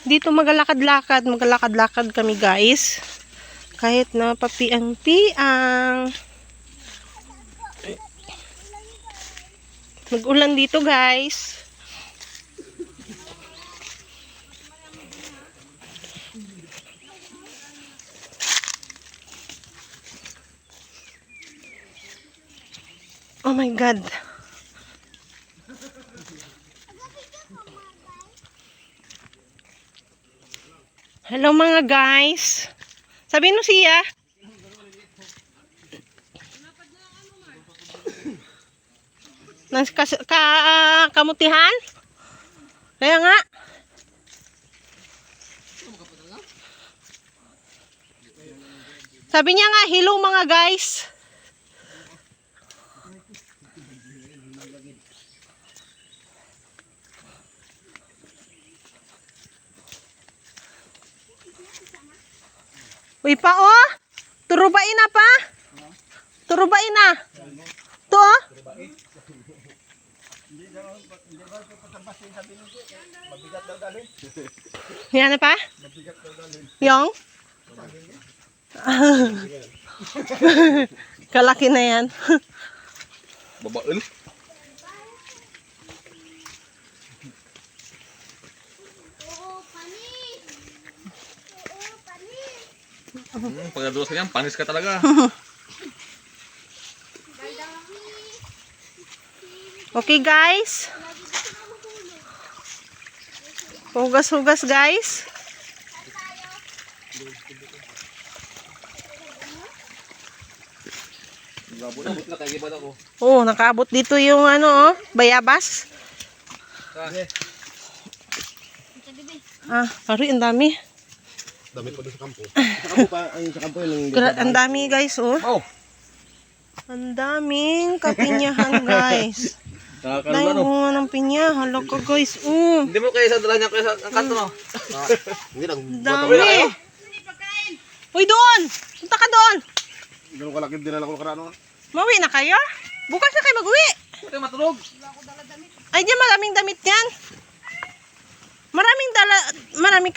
Dito magalakad-lakad kami guys. Kahit na papiang-piang. Mag-ulan dito guys. Oh my God. Hello mga guys. Sabihin mo siya. Kamutihan? Kaya nga. Sabi niya nga, hello mga guys. Uy pa oh. Turubain na pa. Turubain na. To oh. Yan na pa? Yung? Kalaki na yan. Babael. Pagkadulas ka niyan, panis ka talaga. Okay guys. Hugas-hugas guys. Oh, nakaabot dito yung ano oh, bayabas. Ah, pari ang dami. Dami pa doon sa kampo. Sa kampo pa, sa kampo yung Ang dami guys oh. Ang daming kapinyahan guys. Dahil bunga ng pinya. Hala ka guys. Hindi mo kayo sa dala niya kayo sa kanto no? Hindi lang. Dami. Uy doon. Punta ka doon. Ganun kalaki din na ako nakaraan. Mauwi na kayo? Bukas na kayo mag-uwi. Hindi matulog. Ay diyan maraming damit yan. Maraming